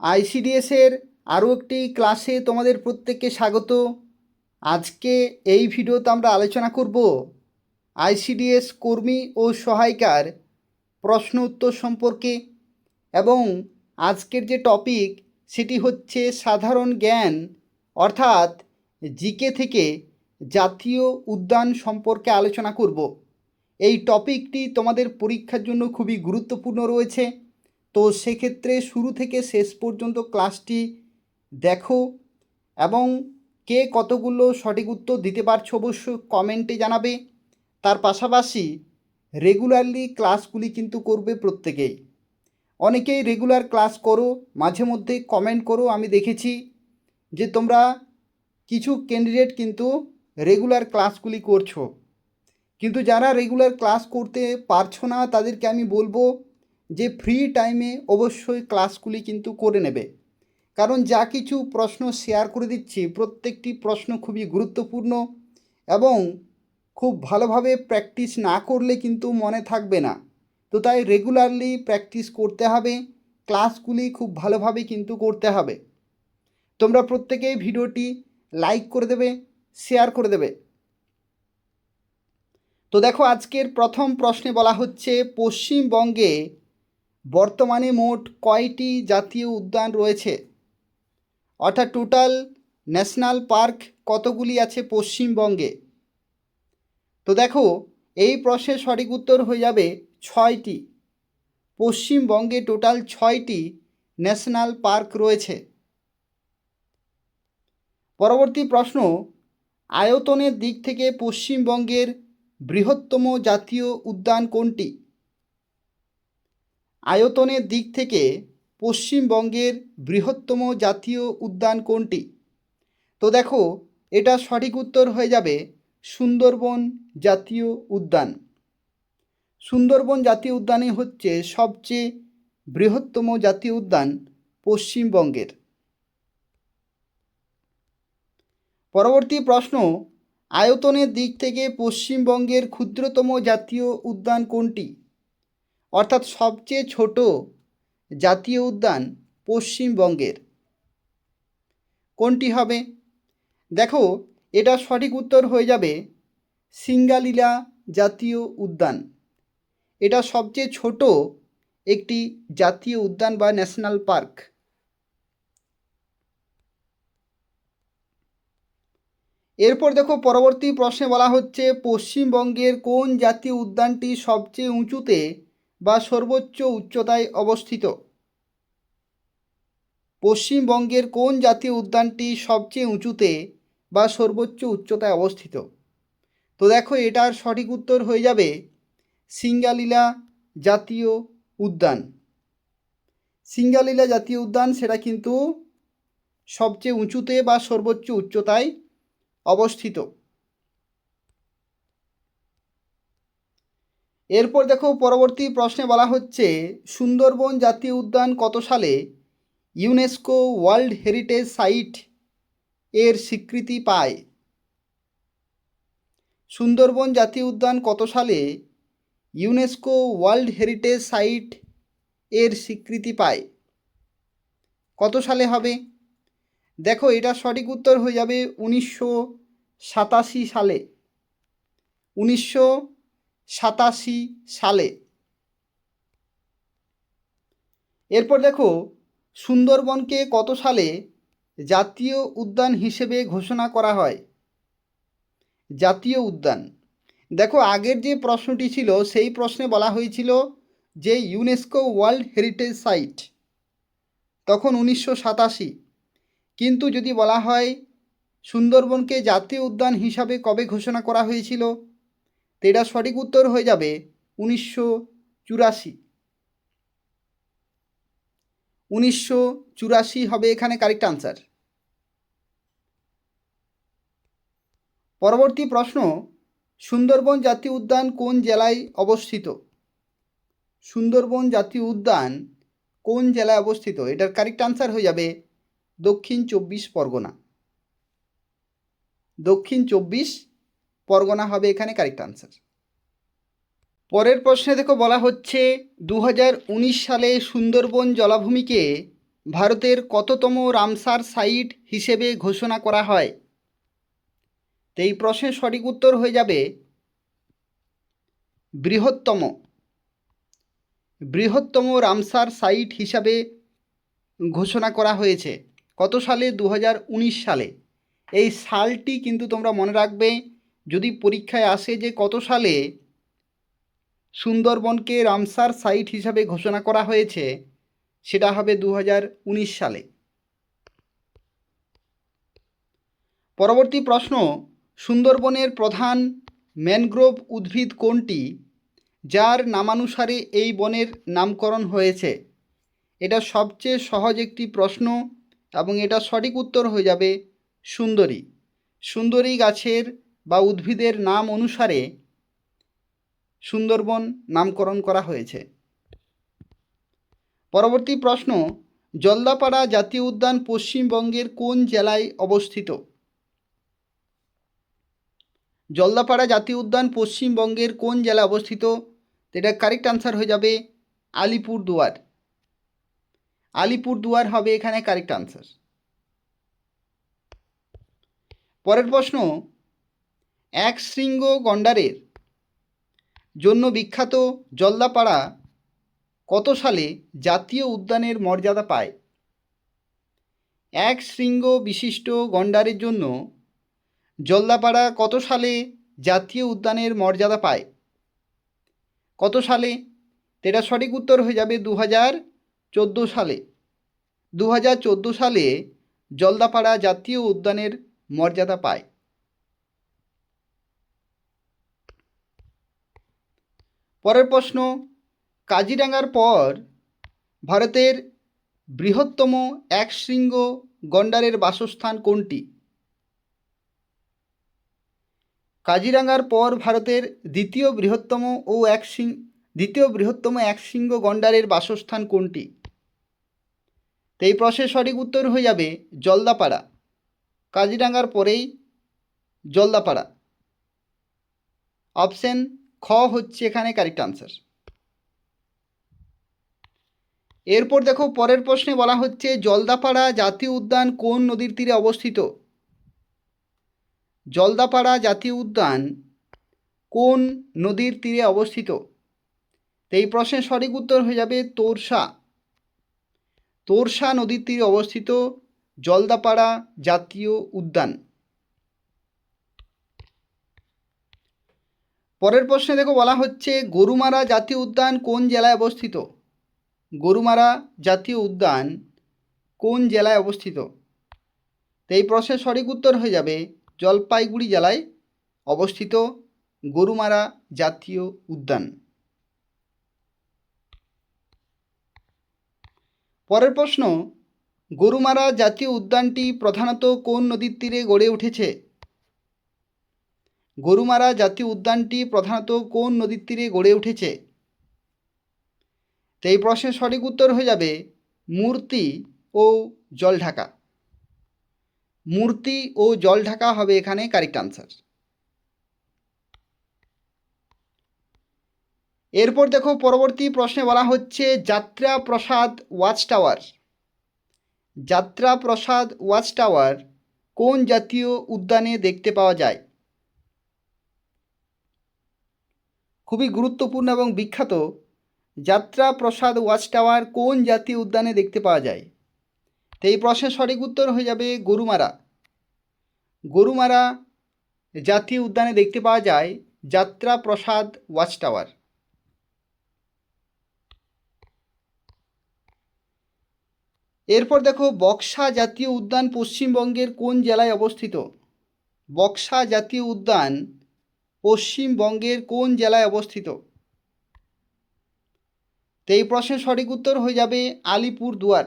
আইসিডিএসের আরও একটি ক্লাসে তোমাদের প্রত্যেককে স্বাগত। আজকে এই ভিডিওতে আমরা আলোচনা করব আইসিডিএস কর্মী ও সহায়িকার প্রশ্ন উত্তর সম্পর্কে, এবং আজকের যে টপিক সেটি হচ্ছে সাধারণ জ্ঞান অর্থাৎ জিকে থেকে জাতীয় উদ্যান সম্পর্কে আলোচনা করব। এই টপিকটি তোমাদের পরীক্ষার জন্য খুবই গুরুত্বপূর্ণ রয়েছে, তো সেক্ষেত্রে শুরু থেকে শেষ পর্যন্ত ক্লাসটি দেখো এবং কে কতগুলো সঠিক উত্তর দিতে পারছো অবশ্যই কমেন্টে জানাবে। তার পাশাপাশি রেগুলারলি ক্লাসগুলি কিন্তু করবে প্রত্যেকেই। অনেকেই রেগুলার ক্লাস করো, মাঝে মধ্যে কমেন্ট করো, আমি দেখেছি যে তোমরা কিছু ক্যান্ডিডেট কিন্তু রেগুলার ক্লাসগুলি করছো, কিন্তু যারা রেগুলার ক্লাস করতে পারছো না তাদেরকে আমি বলবো যে ফ্রি টাইমে অবশ্যই ক্লাসগুলি কিন্তু করে নেবে, কারণ যা কিছু প্রশ্ন শেয়ার করে দিচ্ছি প্রত্যেকটি প্রশ্ন খুবই গুরুত্বপূর্ণ এবং খুব ভালোভাবে প্র্যাকটিস না করলে কিন্তু মনে থাকবে না। তো তাই রেগুলারলি প্র্যাকটিস করতে হবে, ক্লাসগুলি খুব ভালোভাবে কিন্তু করতে হবে। তোমরা প্রত্যেকেই ভিডিওটি লাইক করে দেবে, শেয়ার করে দেবে। তো দেখো, আজকের প্রথম প্রশ্নে বলা হচ্ছে পশ্চিমবঙ্গে বর্তমানে মোট কয়টি জাতীয় উদ্যান রয়েছে, অর্থাৎ টোটাল ন্যাশনাল পার্ক কতগুলি আছে পশ্চিমবঙ্গে। তো দেখো, এই প্রশ্নের সঠিক উত্তর হয়ে যাবে 6টি। পশ্চিমবঙ্গে টোটাল 6টি ন্যাশনাল পার্ক রয়েছে। পরবর্তী প্রশ্ন, আয়তনের দিক থেকে পশ্চিমবঙ্গের বৃহত্তম জাতীয় উদ্যান কোনটি? আয়তনের দিক থেকে পশ্চিমবঙ্গের বৃহত্তম জাতীয় উদ্যান কোনটি? তো দেখো, এটা সঠিক উত্তর হয়ে যাবে সুন্দরবন জাতীয় উদ্যান। সুন্দরবন জাতীয় উদ্যানই হচ্ছে সবচেয়ে বৃহত্তম জাতীয় উদ্যান পশ্চিমবঙ্গের। পরবর্তী প্রশ্ন, আয়তনের দিক থেকে পশ্চিমবঙ্গের ক্ষুদ্রতম জাতীয় উদ্যান কোনটি? অর্থাৎ সবচেয়ে ছোট জাতীয় উদ্যান পশ্চিমবঙ্গের কোনটি হবে? দেখো, এটা সঠিক উত্তর হয়ে যাবে সিঙ্গালীলা জাতীয় উদ্যান। এটা সবচেয়ে ছোট একটি জাতীয় উদ্যান বা ন্যাশনাল পার্ক। এরপর দেখো, পরবর্তী প্রশ্নে বলা হচ্ছে পশ্চিমবঙ্গের কোন জাতীয় উদ্যানটি সবচেয়ে উঁচুতে বা সর্বোচ্চ উচ্চতায় অবস্থিত? পশ্চিমবঙ্গের কোন জাতীয় উদ্যানটি সবচেয়ে উঁচুতে বা সর্বোচ্চ উচ্চতায় অবস্থিত? তো দেখো, এটার সঠিক উত্তর হয়ে যাবে সিঙ্গালীলা জাতীয় উদ্যান। সিঙ্গালীলা জাতীয় উদ্যান সেটা কিন্তু সবচেয়ে উঁচুতে বা সর্বোচ্চ উচ্চতায় অবস্থিত। এরপর দেখো, পরবর্তী প্রশ্নে বলা হচ্ছে সুন্দরবন জাতীয় উদ্যান কত সালে ইউনেস্কো ওয়ার্ল্ড হেরিটেজ সাইট এর স্বীকৃতি পায়? সুন্দরবন জাতীয় উদ্যান কত সালে ইউনেস্কো ওয়ার্ল্ড হেরিটেজ সাইট এর স্বীকৃতি পায়? কত সালে হবে? দেখো, এটা সঠিক উত্তর হয়ে যাবে 1987 সালে। 1987 সালে। এরপর দেখো, সুন্দরবনকে কত সালে জাতীয় উদ্যান হিসেবে ঘোষণা করা হয়? জাতীয় উদ্যান, দেখো আগের যে প্রশ্নটি ছিল সেই প্রশ্নে বলা হয়েছিল যে ইউনেস্কো ওয়ার্ল্ড হেরিটেজ সাইট, তখন 1987। কিন্তু যদি বলা হয় সুন্দরবনকে জাতীয় উদ্যান হিসাবে কবে ঘোষণা করা হয়েছিল, তো এটা সঠিক উত্তর হয়ে যাবে 1984। 1984 হবে এখানে কারেক্ট আনসার। পরবর্তী প্রশ্ন, সুন্দরবন জাতীয় উদ্যান কোন জেলায় অবস্থিত? সুন্দরবন জাতীয় উদ্যান কোন জেলায় অবস্থিত? এটার কারেক্ট আনসার হয়ে যাবে দক্ষিণ 24 পরগনা। দক্ষিণ 24 পরগনা হবে এখানে কারেক্ট আনসার। পরের প্রশ্নে দেখো, বলা হচ্ছে 2019 সালে সুন্দরবন জলাভূমিকে ভারতের কততম রামসার সাইট হিসেবে ঘোষণা করা হয়? তো এই প্রশ্নের সঠিক উত্তর হয়ে যাবে বৃহত্তম। বৃহত্তম রামসার সাইট হিসাবে ঘোষণা করা হয়েছে কত সালে? 2019 সালে। এই সালটি কিন্তু তোমরা মনে রাখবে, যদি পরীক্ষায় আসে যে কত সালে সুন্দরবনকে রামসার সাইট হিসাবে ঘোষণা করা হয়েছে, সেটা হবে 2019 সালে। পরবর্তী প্রশ্ন, সুন্দরবনের প্রধান ম্যানগ্রোভ উদ্ভিদ কোনটি, যার নামানুসারে এই বনের নামকরণ হয়েছে? এটা সবচেয়ে সহজ একটি প্রশ্ন এবং এটা সঠিক উত্তর হয়ে যাবে সুন্দরী। সুন্দরী গাছের বা উদ্ভিদের নাম অনুসারে সুন্দরবন নামকরণ করা হয়েছে। পরবর্তী প্রশ্ন, জলদাপাড়া জাতীয় উদ্যান পশ্চিমবঙ্গের কোন জেলায় অবস্থিত? জলদাপাড়া জাতীয় উদ্যান পশ্চিমবঙ্গের কোন জেলায় অবস্থিত? এটা কারেক্ট আনসার হয়ে যাবে আলিপুরদুয়ার। আলিপুরদুয়ার হবে এখানে কারেক্ট আনসার। পরের প্রশ্ন, এক শৃঙ্গ গন্ডারের জন্য বিখ্যাত জলদাপাড়া কত সালে জাতীয় উদ্যানের মর্যাদা পায়? এক শৃঙ্গ বিশিষ্ট গন্ডারের জন্য জলদাপাড়া কত সালে জাতীয় উদ্যানের মর্যাদা পায়? কত সালে? এটা সঠিক উত্তর হয়ে যাবে 2014 সালে। 2014 সালে জলদাপাড়া জাতীয় উদ্যানের মর্যাদা পায়। পরের প্রশ্ন, কাজিরাঙ্গার পর ভারতের বৃহত্তম একশৃঙ্গ গন্ডারের বাসস্থান কোনটি? কাজিরাঙ্গার পর ভারতের দ্বিতীয় বৃহত্তম একশৃঙ্গ গন্ডারের বাসস্থান কোনটি? তো এই প্রশ্নের সঠিক উত্তর হয়ে যাবে জলদাপাড়া। কাজিরাঙ্গার পরেই জলদাপাড়া। অপশন খ হচ্ছে এখানে কারেক্ট আনসার। এরপর দেখো পরের প্রশ্নে বলা হচ্ছে জলদাপাড়া জাতীয় উদ্যান কোন নদীর তীরে অবস্থিত? জলদাপাড়া জাতীয় উদ্যান কোন নদীর তীরে অবস্থিত? তো এই প্রশ্নের সঠিক উত্তর হয়ে যাবে তোরসা। তোরসা নদীর তীরে অবস্থিত জলদাপাড়া জাতীয় উদ্যান। পরের প্রশ্নে দেখো বলা হচ্ছে গরুমারা জাতীয় উদ্যান কোন জেলায় অবস্থিত? গরুমারা জাতীয় উদ্যান কোন জেলায় অবস্থিত? তো এই প্রশ্নের সঠিক উত্তর হয়ে যাবে জলপাইগুড়ি জেলায় অবস্থিত গরুমারা জাতীয় উদ্যান। পরের প্রশ্ন, গরুমারা জাতীয় উদ্যানটি প্রধানত কোন নদীর তীরে গড়ে উঠেছে? গরুমারা জাতীয় উদ্যানটি প্রধানত কোন নদীর তীরে গড়ে উঠেছে? তো এই প্রশ্নের সঠিক উত্তর হয়ে যাবে মূর্তি ও জলঢাকা। মূর্তি ও জলঢাকা হবে এখানে কারেক্ট আনসার। এরপর দেখো পরবর্তী প্রশ্নে বলা হচ্ছে যাত্রা প্রসাদ ওয়াচ টাওয়ার। যাত্রা প্রসাদ ওয়াচ টাওয়ার কোন জাতীয় উদ্যানে দেখতে পাওয়া যায়? খুবই গুরুত্বপূর্ণ এবং বিখ্যাত যাত্রা প্রসাদ ওয়াচ টাওয়ার কোন জাতীয় উদ্যানে দেখতে পাওয়া যায়? তো এই প্রশ্নের সঠিক উত্তর হয়ে যাবে গরুমারা। গরুমারা জাতীয় উদ্যানে দেখতে পাওয়া যায় যাত্রা প্রসাদ ওয়াচ টাওয়ার। এরপর দেখো বক্সা জাতীয় উদ্যান পশ্চিমবঙ্গের কোন জেলায় অবস্থিত? বক্সা জাতীয় উদ্যান পশ্চিমবঙ্গের কোন জেলায় অবস্থিত? তো এই প্রশ্নের সঠিক উত্তর হয়ে যাবে আলিপুরদুয়ার।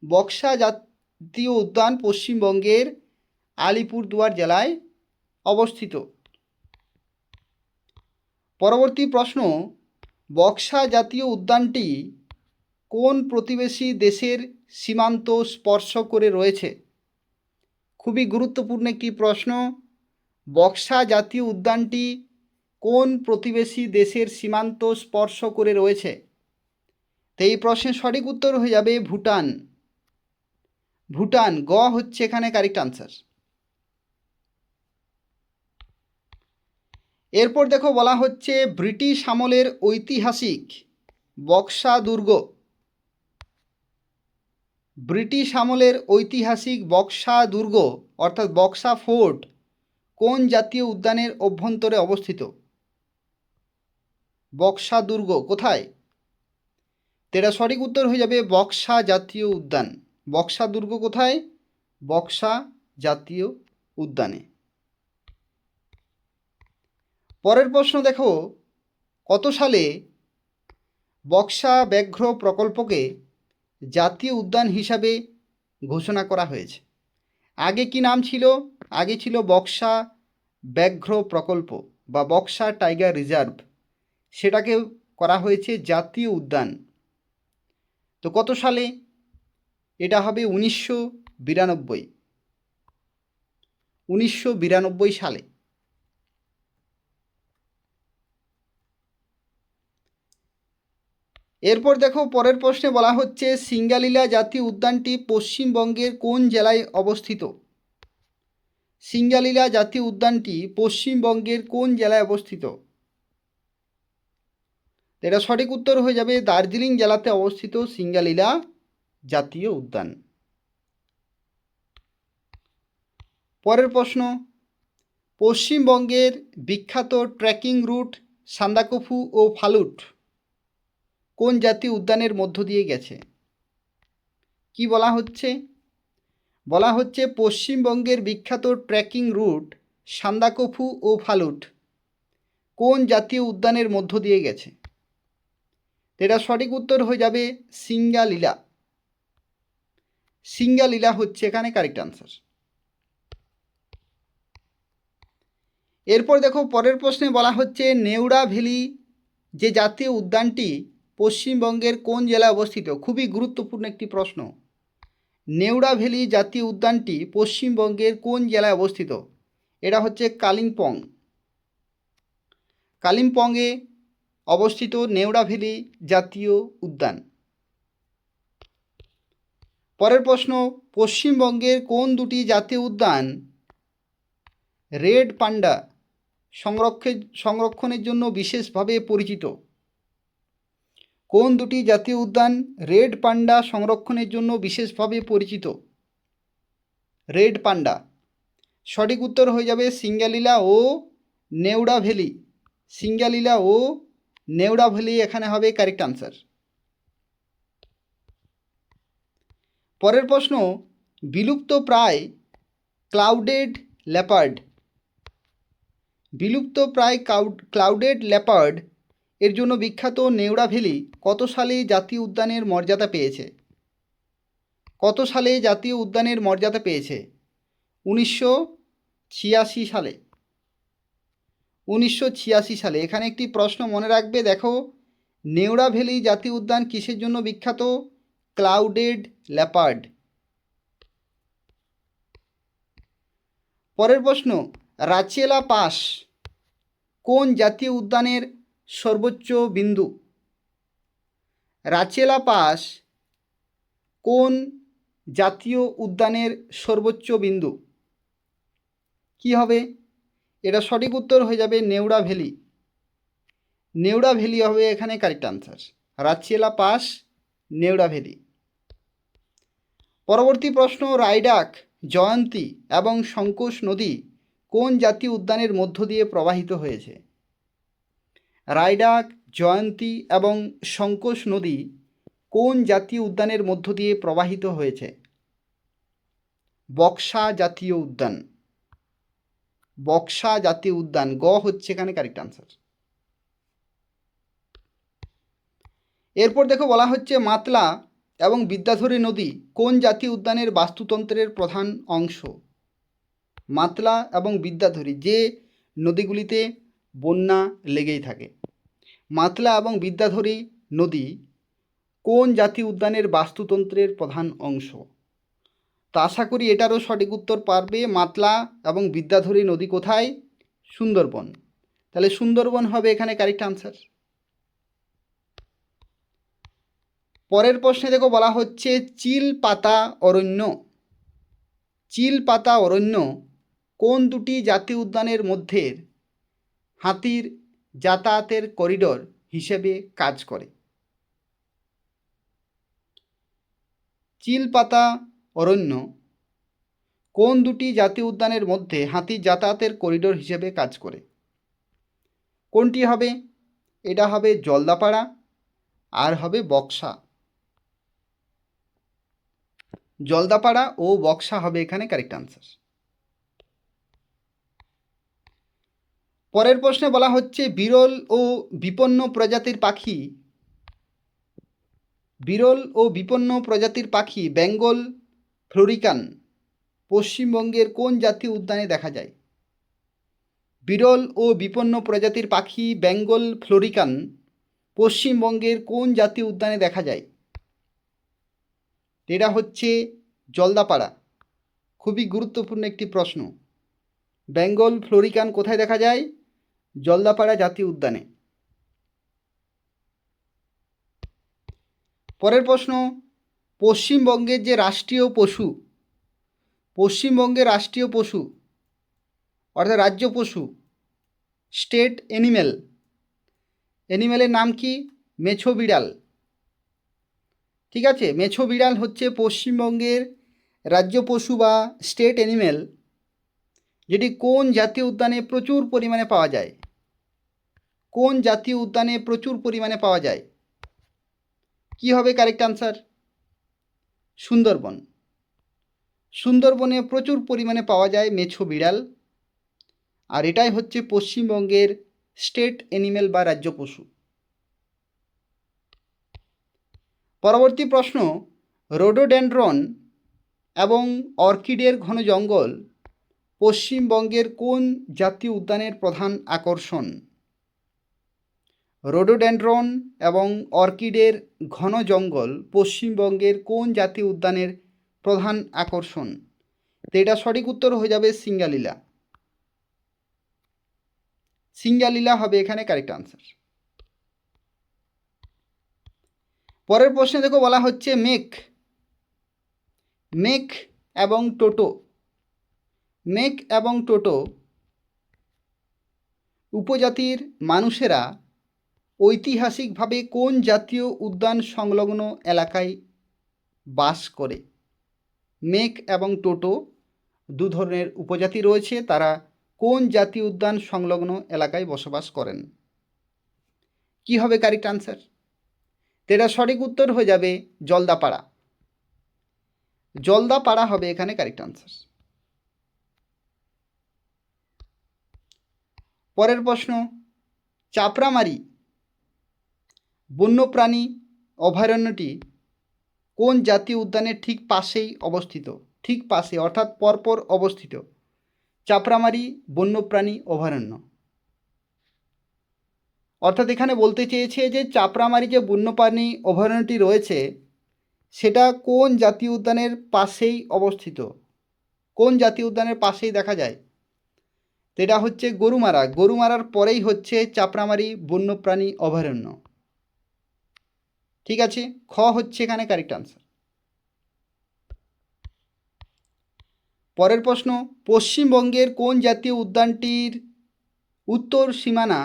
বক্সা জাতীয় উদ্যান পশ্চিমবঙ্গের আলিপুরদুয়ার জেলায় অবস্থিত। পরবর্তী প্রশ্ন, বক্সা জাতীয় উদ্যানটি কোন প্রতিবেশী দেশের সীমান্ত স্পর্শ করে রয়েছে? খুবই গুরুত্বপূর্ণ একটি প্রশ্ন। বক্সা জাতীয় উদ্যানটি কোন প্রতিবেশী দেশের সীমান্ত স্পর্শ করে রয়েছে? তো এই প্রশ্নের সঠিক উত্তর হয়ে যাবে ভুটান। ভুটান, গ হচ্ছে এখানে কারেক্ট আনসার। এরপর দেখো বলা হচ্ছে ব্রিটিশ আমলের ঐতিহাসিক বক্সা দুর্গ। ব্রিটিশ আমলের ঐতিহাসিক বক্সা দুর্গ অর্থাৎ বক্সা ফোর্ট কোন জাতীয় উদ্যানের অভ্যন্তরে অবস্থিত? বক্সা দুর্গ কোথায়? এটা সঠিক উত্তর হয়ে যাবে বক্সা জাতীয় উদ্যান। বক্সা দুর্গ কোথায়? বক্সা জাতীয় উদ্যানে। পরের প্রশ্ন দেখো, কত সালে বক্সা ব্যাঘ্র প্রকল্পকে জাতীয় উদ্যান হিসাবে ঘোষণা করা হয়েছে? আগে কি নাম ছিল? আগে ছিল বক্সা ব্যাঘ্র প্রকল্প বা বক্সা টাইগার রিজার্ভ, সেটাকে করা হয়েছে জাতীয় উদ্যান। তো কত সালে? এটা হবে 1992 সালে। এরপর দেখো পরের প্রশ্নে বলা হচ্ছে সিঙ্গালীলা জাতীয় উদ্যানটি পশ্চিমবঙ্গের কোন জেলায় অবস্থিত? সিঙ্গালীলা জাতীয় উদ্যানটি পশ্চিমবঙ্গের কোন জেলায় অবস্থিত? এটা সঠিক উত্তর হয়ে যাবে দার্জিলিং জেলাতে অবস্থিত সিঙ্গালীলা জাতীয় উদ্যান। পরের প্রশ্ন, পশ্চিমবঙ্গের বিখ্যাত ট্রেকিং রুট সান্দাকফু ও ফালুট কোন জাতীয় উদ্যানের মধ্য দিয়ে গেছে? কি বলা হচ্ছে? বলা হচ্ছে পশ্চিমবঙ্গের বিখ্যাত ট্রেকিং রুট সান্দাকফু ও ফালুট কোন জাতীয় উদ্যানের মধ্য দিয়ে গেছে? এটা সঠিক উত্তর হয়ে যাবে সিঙ্গালীলা। সিঙ্গালীলা হচ্ছে এখানে কারেক্ট আনসার। এরপর দেখো পরের প্রশ্নে বলা হচ্ছে নেউড়া ভ্যালি যে জাতীয় উদ্যানটি পশ্চিমবঙ্গের কোন জেলায় অবস্থিত? খুবই গুরুত্বপূর্ণ একটি প্রশ্ন। নেউড়া ভ্যালি জাতীয় উদ্যানটি পশ্চিমবঙ্গের কোন জেলায় অবস্থিত? এটা হচ্ছে কালিম্পং। কালিম্পংয়ে অবস্থিত নেউড়া ভ্যালি জাতীয় উদ্যান। পরের প্রশ্ন, পশ্চিমবঙ্গের কোন দুটি জাতীয় উদ্যান রেড পান্ডা সংরক্ষণের জন্য বিশেষভাবে পরিচিত? কোন দুটি জাতীয় উদ্যান রেড পান্ডা সংরক্ষণের জন্য বিশেষভাবে পরিচিত? Red panda. সঠিক উত্তর হয়ে যাবে সিঙ্গালীলা ও নেউড়া ভ্যালি। সিঙ্গালীলা ও নেউড়া ভ্যালি এখানে হবে কারেক্ট আনসার। পরের প্রশ্ন, বিলুপ্ত প্রায় ক্লাউডেড লেপার্ড। বিলুপ্ত প্রায় ক্লাউডেড লেপার্ড এর জন্য বিখ্যাত নেউড়া ভ্যালি কত সালে জাতীয় উদ্যানের মর্যাদা পেয়েছে? কত সালে জাতীয় উদ্যানের মর্যাদা পেয়েছে? 1986 সালে। 1986 সালে। এখানে একটি প্রশ্ন মনে রাখবে, দেখো নেউড়া ভ্যালি জাতীয় উদ্যান কিসের জন্য বিখ্যাত? Clouded leopard. পরের প্রশ্ন, রাচেলা পাস কোন জাতীয় উদ্যানের সর্বোচ্চ বিন্দু? রাচেলা পাস কোন জাতীয় উদ্যানের সর্বোচ্চ বিন্দু? কি হবে? এটা সঠিক উত্তর হয়ে যাবে নেউড়া ভ্যালি। নেউড়া ভ্যালি হবে এখানে correct answer. Rachela pass Neora valley. পরবর্তী প্রশ্ন, রায়ডাক, জয়ন্তী এবং শঙ্কোষ নদী কোন জাতীয় উদ্যানের মধ্য দিয়ে প্রবাহিত হয়েছে? রায়ডাক, জয়ন্তী এবং শঙ্কোষ নদী কোন জাতীয় উদ্যানের মধ্য দিয়ে প্রবাহিত হয়েছে? বক্সা জাতীয় উদ্যান। বক্সা জাতীয় উদ্যান, গ হচ্ছে এখানে কারেক্ট আনসার। এরপর দেখো বলা হচ্ছে মাতলা এবং বিদ্যাধরী নদী কোন জাতীয় উদ্যানের বাস্তুতন্ত্রের প্রধান অংশ? মাতলা এবং বিদ্যাধরী যে নদীগুলিতে বন্যা লেগেই থাকে। মাতলা এবং বিদ্যাধরী নদী কোন জাতীয় উদ্যানের বাস্তুতন্ত্রের প্রধান অংশ? তো আশা করি এটারও সঠিক উত্তর পারবে। মাতলা এবং বিদ্যাধরী নদী কোথায়? সুন্দরবন। তাহলে সুন্দরবন হবে এখানে কারেক্ট আনসার। পরের প্রশ্নে দেখো বলা হচ্ছে চিল পাতা অরণ্য। চিল পাতা অরণ্য কোন দুটি জাতীয় উদ্যানের মধ্যে হাতির যাতায়াতের করিডোর হিসেবে কাজ করে? চিল পাতা অরণ্য কোন দুটি জাতীয় উদ্যানের মধ্যে হাতির যাতায়াতের করিডোর হিসেবে কাজ করে? কোনটি হবে? এটা হবে জলদাপাড়া আর হবে বক্সা। জলদাপাড়া ও বক্সা হবে এখানে কারেক্ট আনসার। পরের প্রশ্নে বলা হচ্ছে বিরল ও বিপন্ন প্রজাতির পাখি বেঙ্গল ফ্লোরিকান পশ্চিমবঙ্গের কোন জাতীয় উদ্যানে দেখা যায়? বিরল ও বিপন্ন প্রজাতির পাখি বেঙ্গল ফ্লোরিকান পশ্চিমবঙ্গের কোন জাতীয় উদ্যানে দেখা যায়? এটা হচ্ছে জলদাপাড়া। খুবই গুরুত্বপূর্ণ একটি প্রশ্ন। বেঙ্গল ফ্লোরিকান কোথায় দেখা যায়? জলদাপাড়া জাতীয় উদ্যানে। পরের প্রশ্ন পশ্চিমবঙ্গের যে রাষ্ট্রীয় পশু অর্থাৎ রাজ্য পশু স্টেট অ্যানিমেলের নাম কি? মেছো বিড়াল। ঠিক আছে, মেছো বিড়াল হচ্ছে পশ্চিমবঙ্গের রাজ্য পশু বা স্টেট অ্যানিমেল, যেটি কোন জাতীয় উদ্যানে প্রচুর পরিমাণে পাওয়া যায়? কোন জাতীয় উদ্যানে প্রচুর পরিমাণে পাওয়া যায়? কি হবে কারেক্ট আনসার? সুন্দরবন। সুন্দরবনে প্রচুর পরিমাণে পাওয়া যায় মেছো বিড়াল, আর এটাই হচ্ছে পশ্চিমবঙ্গের স্টেট অ্যানিমেল বা রাজ্য পশু। পরবর্তী প্রশ্ন রোডোডেনড্রন এবং অর্কিডের ঘন জঙ্গল পশ্চিমবঙ্গের কোন জাতীয় উদ্যানের প্রধান আকর্ষণ? রোডোডেনড্রন এবং অর্কিডের ঘন জঙ্গল পশ্চিমবঙ্গের কোন জাতীয় উদ্যানের প্রধান আকর্ষণ? তো এটা সঠিক উত্তর হয়ে যাবে সিঙ্গালীলা। সিঙ্গালীলা হবে এখানে কারেক্ট আনসার। পরের প্রশ্নে দেখো বলা হচ্ছে মেক এবং টোটো উপজাতির মানুষেরা ঐতিহাসিকভাবে কোন জাতীয় উদ্যান সংলগ্ন এলাকায় বাস করে? মেক এবং টোটো দু ধরনের উপজাতি রয়েছে, তারা কোন জাতীয় উদ্যান সংলগ্ন এলাকায় বসবাস করেন? কি হবে কারেক্ট আনসার? এটা সঠিক উত্তর হয়ে যাবে জলদাপাড়া হবে এখানে কারেক্ট আনসার। পরের প্রশ্ন চাপড়ামারি বন্যপ্রাণী অভয়ারণ্যটি কোন জাতীয় উদ্যানের ঠিক পাশেই অবস্থিত? ঠিক পাশে অর্থাৎ পরপর অবস্থিত চাপড়ামারি বন্যপ্রাণী অভয়ারণ্য। অর্থাৎ এখানে বলতে চেয়েছে যে চাপড়ামারি যে বন্যপ্রাণী অভয়ারণ্যটি রয়েছে সেটা কোন জাতীয় উদ্যানের পাশেই অবস্থিত? কোন জাতীয় উদ্যানের পাশেই দেখা যায়? এটা হচ্ছে গরুমারার পরেই হচ্ছে চাপড়ামারি বন্যপ্রাণী অভয়ারণ্য। ঠিক আছে, খ হচ্ছে এখানে কারেক্ট আনসার। পরের প্রশ্ন পশ্চিমবঙ্গের কোন জাতীয় উদ্যানটির উত্তর সীমানা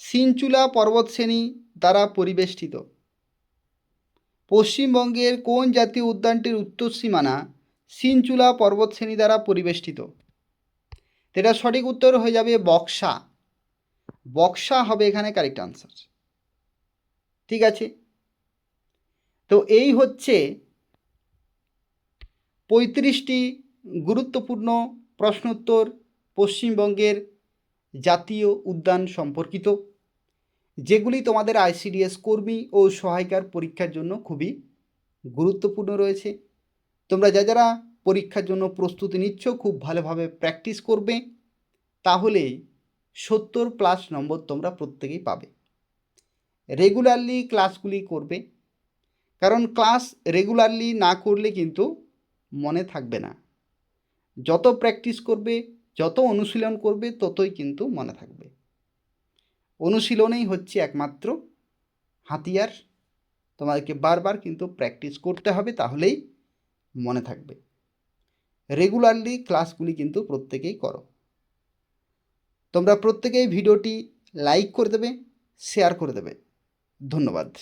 সিনচুলা পর্বতশ্রেণী দ্বারা পরিবেষ্টিত? পশ্চিমবঙ্গের কোন জাতীয় উদ্যানটির উত্তর সীমানা সিনচুলা পর্বতশ্রেণী দ্বারা পরিবেষ্টিত? এটা সঠিক উত্তর হয়ে যাবে বক্সা হবে এখানে কারেক্ট আনসার। ঠিক আছে, তো এই হচ্ছে 35টি গুরুত্বপূর্ণ প্রশ্নোত্তর পশ্চিমবঙ্গের জাতীয় উদ্যান সম্পর্কিত, যেগুলি তোমাদের আইসিডিএস কর্মী ও সহায়িকার পরীক্ষার জন্য খুবই গুরুত্বপূর্ণ রয়েছে। তোমরা যারা পরীক্ষার জন্য প্রস্তুতি নিচ্ছ খুব ভালোভাবে প্র্যাকটিস করবে, তাহলে 70+ নম্বর তোমরা প্রত্যেকেই পাবে। রেগুলারলি ক্লাসগুলি করবে, কারণ ক্লাস রেগুলারলি না করলে কিন্তু মনে থাকবে না। যত প্র্যাকটিস করবে, যত অনুশীলন করবে, ততই কিন্তু মনে থাকবে। অনুশীলনেই হচ্ছে একমাত্র হাতিয়ার। তোমাদেরকে বারবার কিন্তু প্র্যাকটিস করতে হবে, তাহলেই মনে থাকবে। রেগুলারলি ক্লাসগুলি কিন্তু প্রত্যেকেই করো। তোমরা প্রত্যেকেই ভিডিওটি লাইক করে দেবে, শেয়ার করে দেবে। ধন্যবাদ।